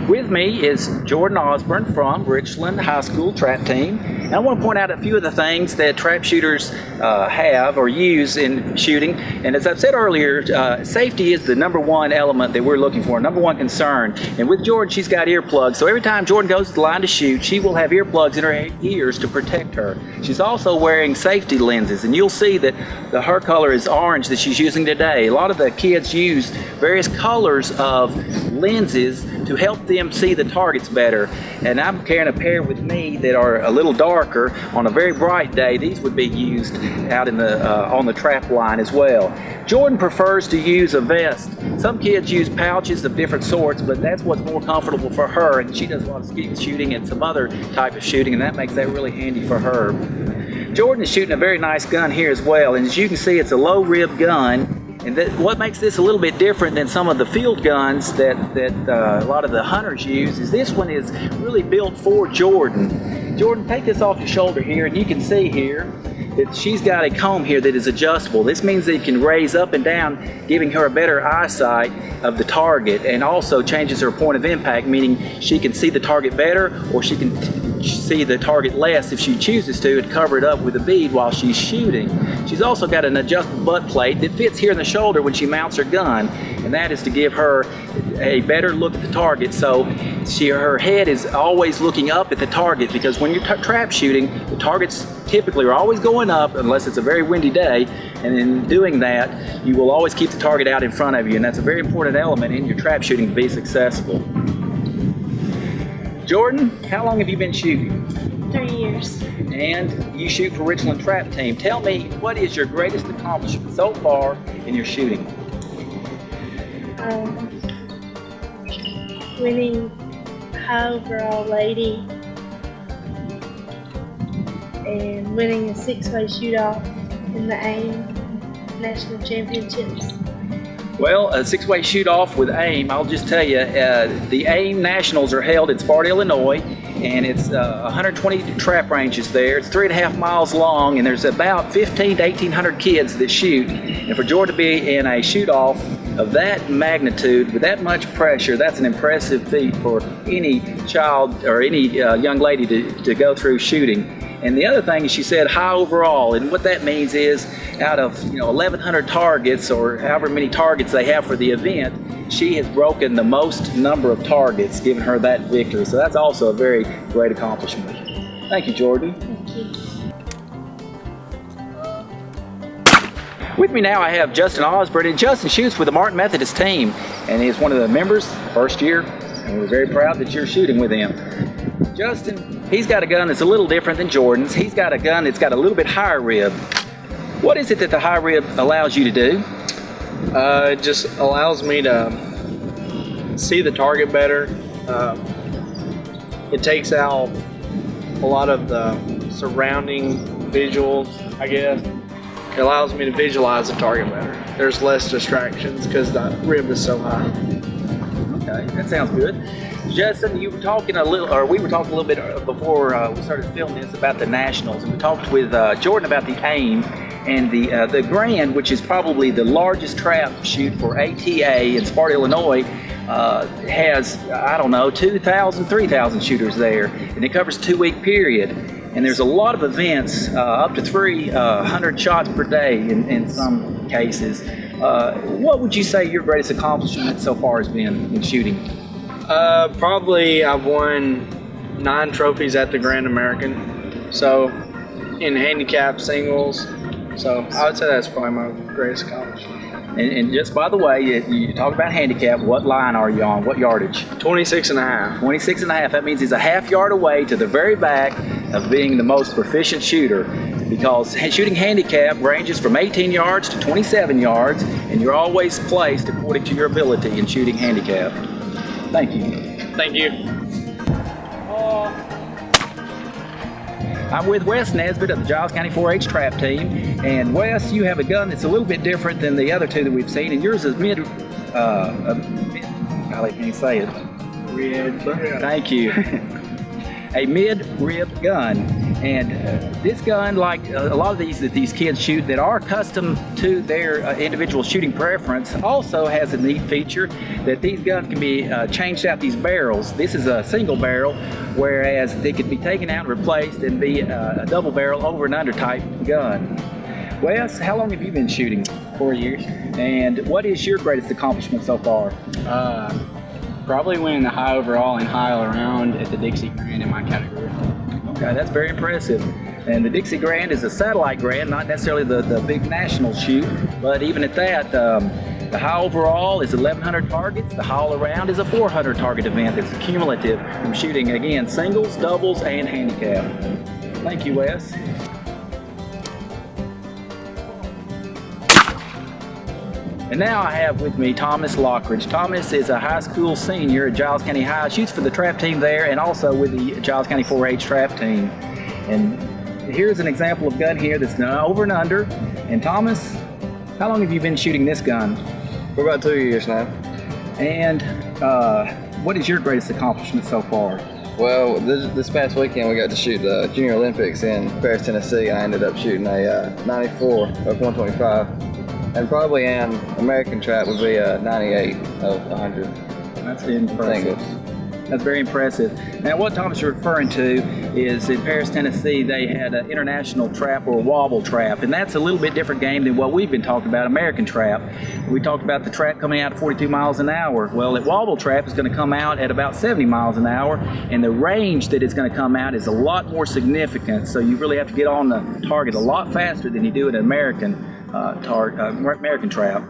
With me is Jordan Osborne from Richland High School Trap Team. And I want to point out a few of the things that trap shooters have or use in shooting. And as I've said earlier, safety is the number one element that we're looking for, number one concern. And with Jordan, she's got earplugs. So every time Jordan goes to the line to shoot, she will have earplugs in her ears to protect her. She's also wearing safety lenses. And you'll see that her color is orange that she's using today. A lot of the kids use various colors of lenses to help them see the targets better. And I'm carrying a pair with me that are a little darker. On a very bright day, these would be used out in the on the trap line as well. Jordan prefers to use a vest. Some kids use pouches of different sorts, but that's what's more comfortable for her, and she does a lot of skeet shooting and some other type of shooting, and that makes that really handy for her. Jordan is shooting a very nice gun here as well, and as you can see, it's a low rib gun. And what makes this a little bit different than some of the field guns that a lot of the hunters use is this one is really built for Jordan. Jordan, take this off your shoulder here, and you can see here that she's got a comb here that is adjustable. This means that it can raise up and down, giving her a better eyesight of the target, and also changes her point of impact, meaning she can see the target better, or she can see the target less if she chooses to, and cover it up with a bead while she's shooting. She's also got an adjustable butt plate that fits here in the shoulder when she mounts her gun, and that is to give her a better look at the target, so her head is always looking up at the target, because when you're trap shooting, the targets typically are always going up unless it's a very windy day, and in doing that you will always keep the target out in front of you, and that's a very important element in your trap shooting to be successful. Jordan, how long have you been shooting? 3 years. And you shoot for Richland Trap Team. Tell me, what is your greatest accomplishment so far in your shooting? Winning high overall lady and winning a 6-way shoot-off in the AIM National Championships. Well, a 6-way shoot-off with AIM, I'll just tell you, the AIM Nationals are held in Sparta, Illinois, and it's 120 trap ranges there. It's 3.5 miles long, and there's about 1,500 to 1,800 kids that shoot. And for Jordan to be in a shoot-off of that magnitude, with that much pressure, that's an impressive feat for any child or any young lady to go through shooting. And the other thing is, she said high overall, and what that means is out of 1,100 targets, or however many targets they have for the event, she has broken the most number of targets, giving her that victory. So that's also a very great accomplishment. Thank you, Jordan. Thank you. With me now I have Justin Osborne, and Justin shoots with the Martin Methodist team, and he's one of the members, first year, and we're very proud that you're shooting with him. Justin, he's got a gun that's a little different than Jordan's. He's got a gun that's got a little bit higher rib. What is it that the high rib allows you to do? It just allows me to see the target better. It takes out a lot of the surrounding visuals, I guess. It allows me to visualize the target better. There's less distractions because the rib is so high. Okay, that sounds good. Justin, you were talking a little, or we were talking a little bit before we started filming this about the Nationals, and we talked with Jordan about the AIM and the Grand, which is probably the largest trap shoot for ATA in Sparta, Illinois. Has, I don't know, 2,000, 3,000 shooters there, and it covers a 2-week period. And there's a lot of events, up to 300 shots per day in some cases. What would you say your greatest accomplishment so far has been in shooting? Probably I've won 9 trophies at the Grand American, so in handicap singles. So I would say that's probably my greatest accomplishment. And just by the way, you talk about handicap, what line are you on? What yardage? 26 and a half. 26 and a half. That means he's a half yard away to the very back of being the most proficient shooter, because shooting handicap ranges from 18 yards to 27 yards, and you're always placed according to your ability in shooting handicap. Thank you. Thank you. I'm with Wes Nesbitt of the Giles County 4-H Trap Team, and Wes, you have a gun that's a little bit different than the other two that we've seen, and yours is golly, can't say it. Rib. Thank you. A mid-rib gun. And this gun, like a lot of these that these kids shoot that are custom to their individual shooting preference, also has a neat feature that these guns can be changed out these barrels. This is a single barrel, whereas they could be taken out and replaced and be a double barrel over and under type gun. Wes, how long have you been shooting? 4 years. And what is your greatest accomplishment so far? Probably winning the high overall and high all around at the Dixie Grand in my category. Okay, that's very impressive. And the Dixie Grand is a satellite grand, not necessarily the big national shoot, but even at that, the high overall is 1,100 targets. The high all around is a 400 target event that's cumulative from shooting, again, singles, doubles, and handicap. Thank you, Wes. And now I have with me Thomas Lockridge. Thomas is a high school senior at Giles County High, shoots for the trap team there and also with the Giles County 4-H trap team. And here's an example of gun here that's over and under. And Thomas, how long have you been shooting this gun? For about 2 years now. And what is your greatest accomplishment so far? Well, this past weekend we got to shoot the Junior Olympics in Paris, Tennessee. I ended up shooting a 94 of 125. And probably an American trap would be a 98 of 100. That's impressive. Singles. That's very impressive. Now, what Thomas is referring to is in Paris, Tennessee, they had an international trap or wobble trap, and that's a little bit different game than what we've been talking about, American trap. We talked about the trap coming out at 42 miles an hour. Well, that wobble trap is going to come out at about 70 miles an hour, and the range that it's going to come out is a lot more significant, so you really have to get on the target a lot faster than you do in an American trap.